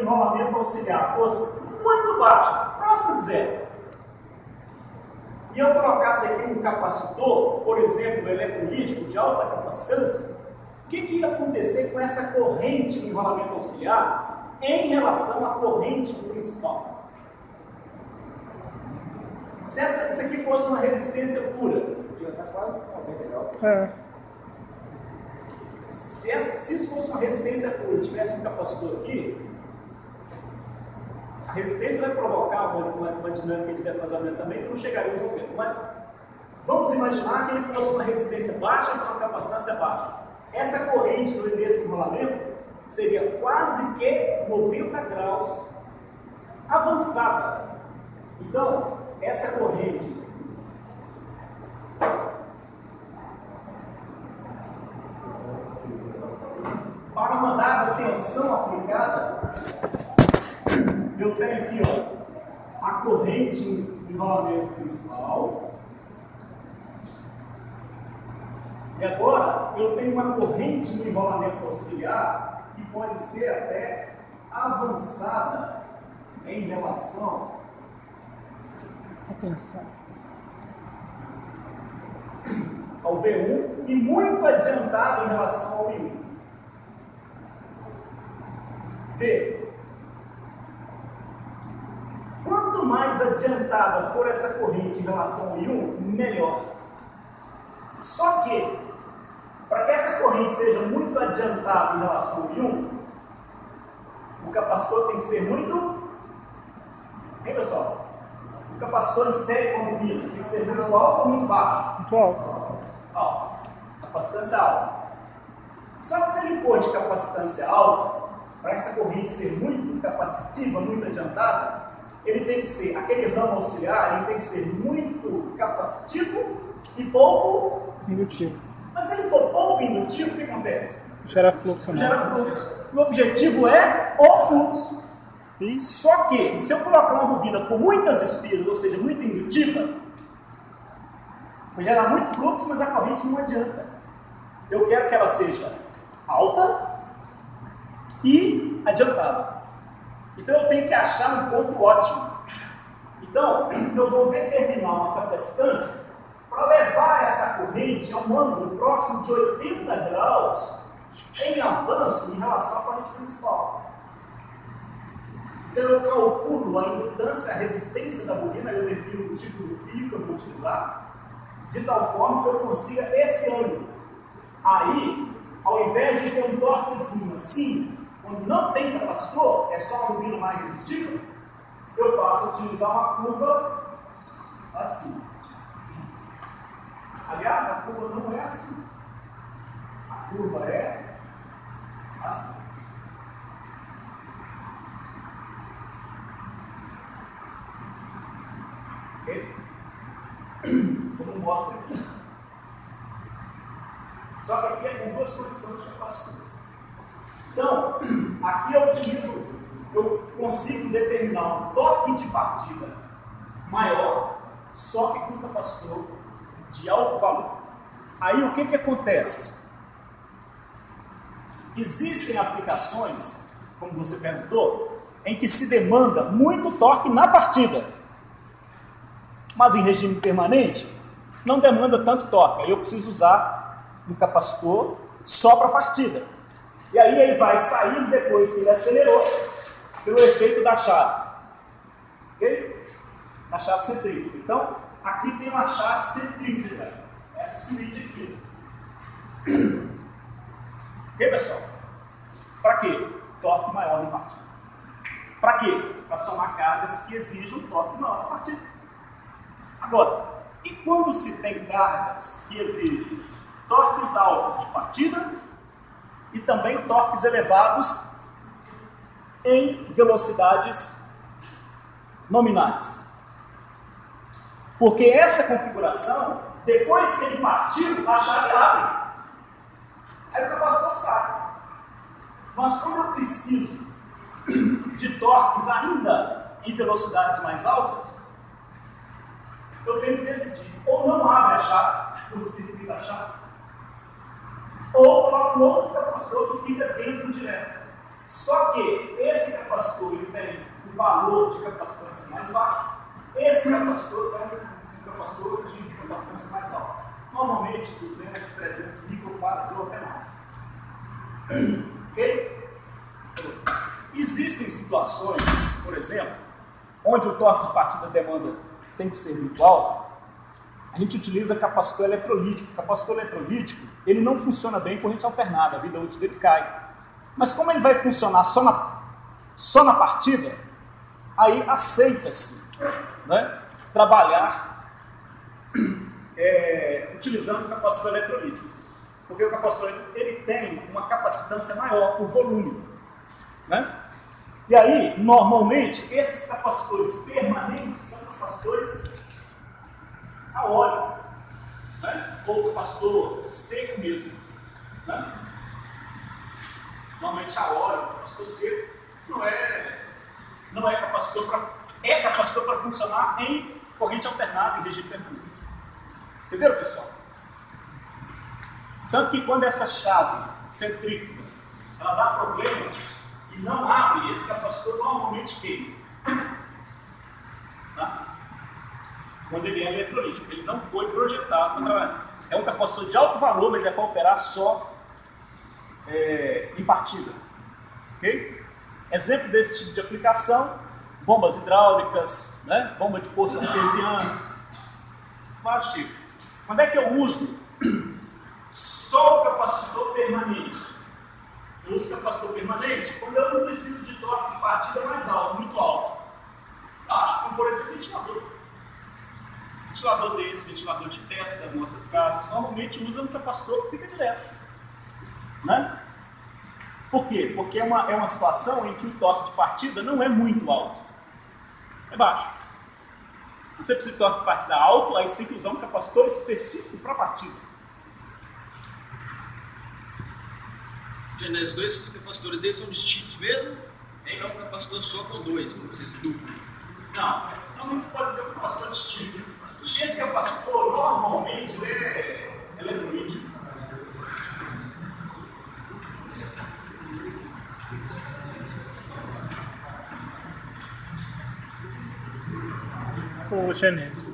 enrolamento auxiliar fosse muito baixo, próximo de zero, e eu colocasse aqui um capacitor, por exemplo, eletrolítico de alta capacitância, o que ia acontecer com essa corrente do enrolamento auxiliar em relação à corrente do principal? Se isso aqui fosse uma resistência pura, se isso fosse uma resistência pura e tivesse um capacitor aqui, a resistência vai provocar uma dinâmica de defasamento também que não chegaríamos ao vento. Mas vamos imaginar que ele fosse uma resistência baixa com uma capacitância baixa. Essa corrente desse enrolamento seria quase que 90 graus avançada. Então, essa corrente para uma dada tensão aplicada, eu tenho aqui a corrente do enrolamento principal. E agora eu tenho uma corrente no enrolamento auxiliar que pode ser até avançada em relação ao V1 e muito adiantada em relação ao I1. V. Quanto mais adiantada for essa corrente em relação ao I1, melhor. Só que, para que essa corrente seja muito adiantada em relação ao I1, o capacitor tem que ser muito... Hein, pessoal? O capacitor em série combina tem que ser muito alto ou muito baixo? Muito alto. Alto. Capacitância alta. Só que se ele for de capacitância alta, para essa corrente ser muito capacitiva, muito adiantada, ele tem que ser, aquele ramo auxiliar, ele tem que ser muito capacitivo e pouco indutivo. Mas se ele for pouco indutivo, o que acontece? Gera fluxo. Gera fluxo. O objetivo é o fluxo. Só que, se eu colocar uma bobina com muitas espiras, ou seja, muito indutiva, vai gerar muito fluxo, mas a corrente não adianta. Eu quero que ela seja alta e adiantada. Então eu tenho que achar um ponto ótimo. Então, eu vou determinar uma capacitância para levar essa corrente a um ângulo próximo de 80 graus em avanço em relação à corrente principal. Então eu calculo a indutância, a resistência da bobina, eu defino o tipo de fio que eu vou utilizar, de tal forma que eu consiga esse ângulo. Aí, ao invés de ter um torquezinho assim, quando não tem capacitor, é só uma bobina mais resistível, eu passo a utilizar uma curva assim. Aliás, a curva não é assim. A curva é assim. Ok? Como mostra aqui. Só que aqui é com duas condições de capacitor. Então, aqui eu consigo determinar um torque de partida maior, só que com capacitor de alto valor. Aí o que acontece? Existem aplicações, como você perguntou, em que se demanda muito torque na partida, mas em regime permanente não demanda tanto torque. Aí eu preciso usar um capacitor só para partida. E aí ele vai sair depois que ele acelerou pelo efeito da chave. Ok? Da chave centrífuga. Então, aqui tem uma chave centrífuga. Essa suíte aqui. Ok, pessoal? Para quê? Torque maior na partida. Para quê? Para somar cargas que exijam torque maior na partida. Agora, e quando se tem cargas que exigem torques altos de partida e também torques elevados em velocidades nominais? Porque essa configuração, depois que ele partiu, a chave abre. Aí o capacitor sai. Mas como eu preciso de torques ainda em velocidades mais altas, eu tenho que decidir, ou não abre a chave, quando se liga a chave, ou coloco um outro capacitor que fica dentro direto. Só que esse capacitor capacitor ele tem um valor de capacitância mais baixo, esse capacitor tem um capacitor de capacitância mais alta. Normalmente 200, 300 microfarads ou até mais. Ok? Existem situações, por exemplo, onde o torque de partida da demanda tem que ser muito alto. A gente utiliza capacitor eletrolítico. O capacitor eletrolítico, ele não funciona bem em corrente alternada, a vida útil dele cai. Mas como ele vai funcionar só na partida, aí aceita-se, né, trabalhar utilizando o capacitor eletrolítico. Porque o capacitor ele tem uma capacitância maior por volume, né? E aí, normalmente, esses capacitores permanentes são capacitores a óleo, né? Ou capacitor seco mesmo, né? Normalmente a óleo, capacitor seco, não é capacitor para funcionar em corrente alternada, em regime permanente. Entenderam, pessoal? Tanto que quando essa chave centrífuga ela dá problema e não abre, esse capacitor normalmente queima. Tá? Quando ele é eletrolítico, ele não foi projetado para trabalhar. É um capacitor de alto valor, mas é para operar só em partida. Okay? Exemplo desse tipo de aplicação: bombas hidráulicas, né? Bomba de poço artesiano, vários tipos. Quando é que eu uso só o capacitor permanente? Eu uso capacitor permanente quando eu não preciso de torque de partida mais alto, muito alto. Baixo, como por exemplo ventilador. Ventilador desse, ventilador de teto das nossas casas, normalmente usa um capacitor que fica direto. Né? Por quê? Porque é uma situação em que o torque de partida não é muito alto. É baixo. Você precisa de torque de partida alto, aí você tem que usar um capacitor específico para a partida. Os dois capacitores eles são distintos mesmo? É um capacitor só com dois, como esse duplo? Não, normalmente você pode ser um capacitor distinto. Esse capacitor, normalmente, ele é eletrolítico. O Genésio.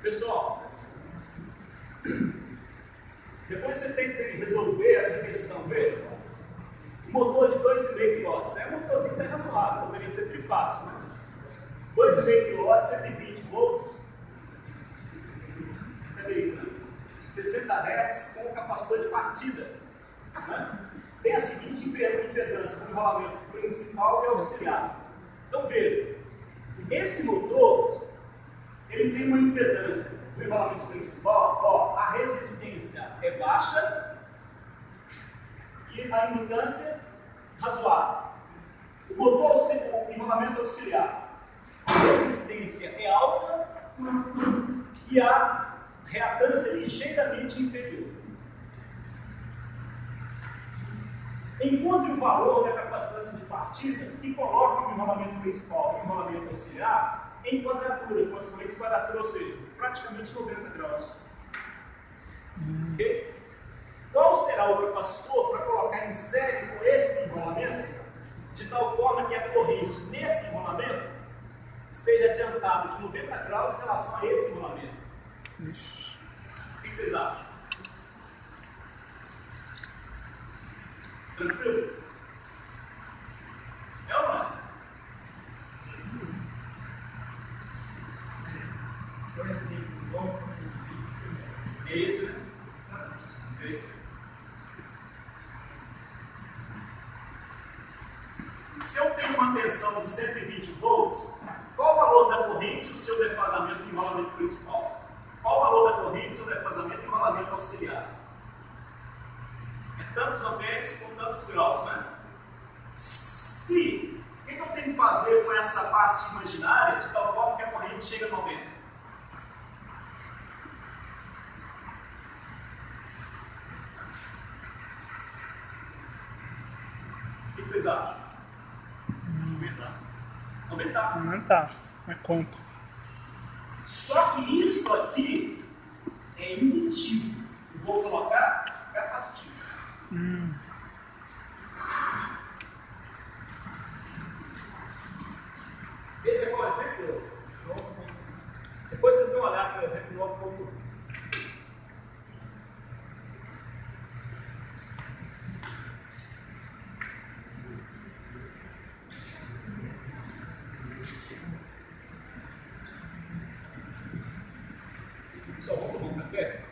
Pessoal, depois você tem que resolver essa questão, veja. Motor de 2,5 kW, é um motorzinho até razoável, poderia ser trifásico, né? 2,5 kW, 120 volts, você vê, né? 60 Hz com o capacitor de partida, né? Tem a seguinte impedância, com o enrolamento principal e auxiliar. Então veja, esse motor ele tem uma impedância no enrolamento principal, ó, a resistência é baixa e a impedância razoável. O motor, o enrolamento auxiliar, a resistência é alta e a reatância é ligeiramente inferior. Encontre o valor da capacitância de partida que coloca o enrolamento principal e o enrolamento auxiliar em quadratura, com as correntes de quadratura, ou seja, praticamente 90 graus. Okay? Qual será o capacitor para colocar em série com esse enrolamento, de tal forma que a corrente nesse enrolamento esteja adiantada de 90 graus em relação a esse enrolamento? O que vocês acham? Tranquilo? É ou não é? É esse, né? É esse. Se eu tenho uma tensão de 120 volts, qual o valor da corrente e o seu defasamento do enrolamento principal? Qual o valor da corrente e o seu defasamento do enrolamento auxiliar? É tantos amperes com tantos graus, né? O que eu tenho que fazer com essa parte imaginária de tal forma que a corrente chegue a 90? O que vocês acham? Aumentar. Aumentar. É conta. Só que isso aqui é intuitivo e vou colocar capacitivo. Esse é o exemplo. Depois vocês vão olhar para o exemplo 9.1. Só vou tomar um café?